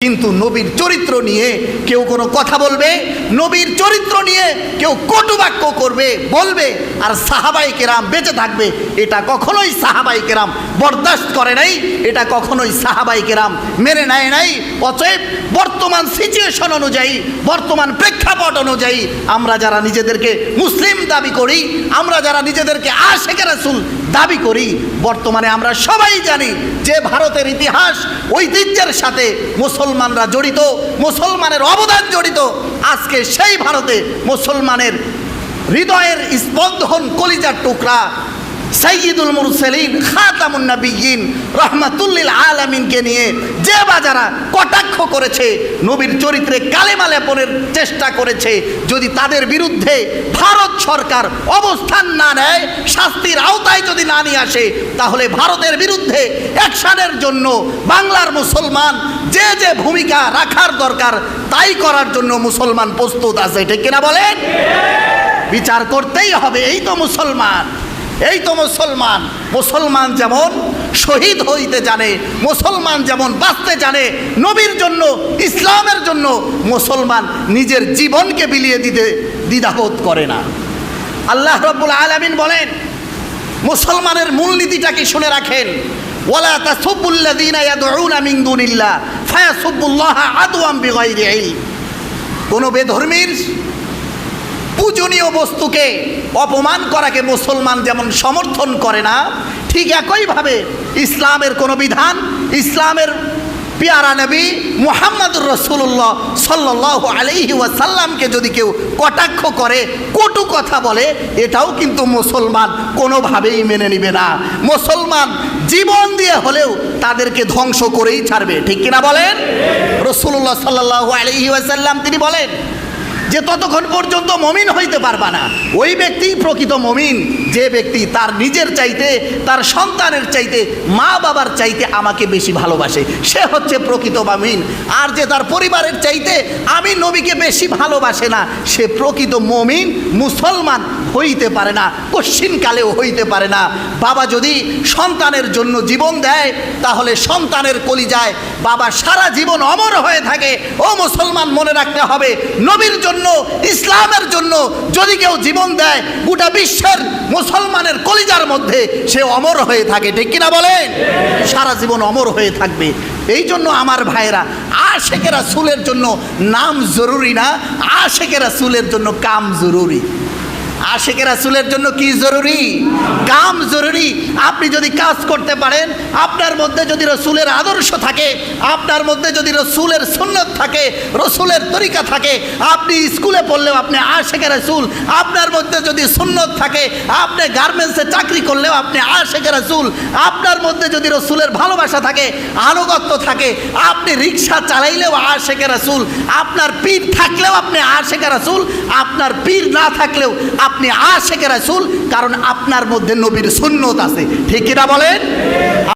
কিন্তু নবীর চরিত্র নিয়ে কেউ কোনো কথা বলবে, নবীর চরিত্র নিয়ে কেউ কটুবাক্য করবে বলবে, আর সাহাবায়ে কেরাম বেঁচে থাকবে, এটা কখনোই সাহাবায়ে কেরাম বরদাস্ত করে নাই, এটা কখনোই সাহাবায়ে কেরাম মেনে নেয় নাই। অতএব বর্তমান সিচুয়েশন অনুযায়ী, বর্তমান প্রেক্ষাপট অনুযায়ী আমরা যারা নিজেদেরকে মুসলিম দাবি করি, আমরা যারা নিজেদেরকে আশিকে রাসূল দাবি করি, বর্তমানে আমরা সবাই জানি যে ভারতের ইতিহাস ঐতিহ্যের সাথে মুসলমানরা জড়িত, মুসলমানের অবদান জড়িত। আজকে সেই ভারতে মুসলমানের হৃদয়ের স্পন্দন, কলিজার টুকরা সাইয়্যিদুল মুরসালিন খাতামুন নবিয়্যিন রাহমাতুল লিল আলামিনকে নিয়ে যে বাজারা কটাক্ষ করেছে, নবীর চরিত্রে কালেমা লেপনের চেষ্টা করেছে, যদি তাদের বিরুদ্ধে ভারত সরকার অবস্থান না নেয়, শাস্তির আওতায় যদি না নিয়ে আসে, তাহলে ভারতের বিরুদ্ধে অ্যাকশনের জন্য বাংলার মুসলমান যে যে ভূমিকা রাখার দরকার তাই করার জন্য মুসলমান প্রস্তুত আছে। ঠিক কিনা বলেন? বিচার করতেই হবে। এই তো মুসলমান, এই তো মুসলমান। মুসলমান যেমন শহীদ হইতে জানে, মুসলমান যেমন বাঁচতে জানে নবীর জন্য, ইসলামের জন্য, মুসলমান নিজের জীবনকে বিলিয়ে দিতে দ্বিধাবোধ করে না। আল্লাহ রাব্বুল আলামিন বলেন, মুসলমানের মূলনীতিটা কি শুনে রাখেন, ওয়ালা তাসুবুল্লাযীনা ইয়াদউনা মিন দুনিল্লাহ ফায়াসুবুল্লাহা আদওয়াম বিগাইরি ইলম। কোন বেধর্মীর পূজনীয় বস্তুকে অপমান করাকে মুসলমান যেমন সমর্থন করে না, ঠিক একইভাবে ইসলামের কোনো বিধান, ইসলামের পেয়ারা নবী মুহাম্মদুর রাসূলুল্লাহ সাল্লাল্লাহু আলাইহি ওয়াসাল্লামকে যদি কেউ কটাক্ষ করে, কটু কথা বলে, এটাও কিন্তু মুসলমান কোনোভাবেই মেনে নেবে না। মুসলমান জীবন দিয়ে হলেও তাদেরকে ধ্বংস করেই ছাড়বে। ঠিক কিনা বলেন? রাসূলুল্লাহ সাল্লাল্লাহু আলাইহি ওয়াসাল্লাম তিনি বলেন যে ততক্ষণ পর্যন্ত মমিন হইতে পারবা না, ওই ব্যক্তি প্রকৃত মমিন যে ব্যক্তি তার নিজের চাইতে, তার সন্তানের চাইতে, মা বাবার চাইতে আমাকে বেশি ভালোবাসে, সে হচ্ছে প্রকৃত মমিন। আর যে তার পরিবারের চাইতে আমি নবীকে বেশি ভালোবাসে না, সে প্রকৃত মমিন মুসলমান হইতে পারে না, কশ্চিনকালেও হইতে পারে না। বাবা যদি সন্তানের জন্য জীবন দেয়, তাহলে সন্তানের কলিজায় বাবা সারা জীবন অমর হয়ে থাকে। ও মুসলমান, মনে রাখতে হবে, নবীর জন্য, ইসলামের জন্য যদি কেউ জীবন দেয়, গোটা বিশ্বের মুসলমানের কলিজার মধ্যে সে অমর হয়ে থাকে। ঠিক কিনা বলেন? সারা জীবন অমর হয়ে থাকবে। এই জন্য আমার ভাইয়েরা, আশিকে রাসূলের জন্য নাম জরুরি না, আশিকে রাসূলের জন্য কাম জরুরি। আশিকে রাসূলের জন্য কি জরুরি? কাম জরুরি। আপনি যদি কাজ করতে পারেন, আপনার মধ্যে যদি রাসূলের আদর্শ থাকে, আপনার মধ্যে যদি রাসূলের সুন্নাত থাকে, রাসূলের তরিকা থাকে, আপনি স্কুলে পড়লেও আপনি আশিকে রাসূল, আপনার মধ্যে যদি সুন্নাত থাকে, আপনি গার্মেন্টসে চাকরি করলেও আপনি আশিকে রাসূল, আপনার মধ্যে যদি রাসূলের ভালোবাসা থাকে, আনুগত্য থাকে, আপনি রিকশা চালাইলেও আশিকে রাসূল, আপনার পীর থাকলেও আপনি আশিকে রাসূল, আপনার পীর না থাকলেও আপনি আশিকে রাসূল, কারণ আপনার মধ্যে নবীর সুন্নাত আছে। ঠিক কিনা বলেন?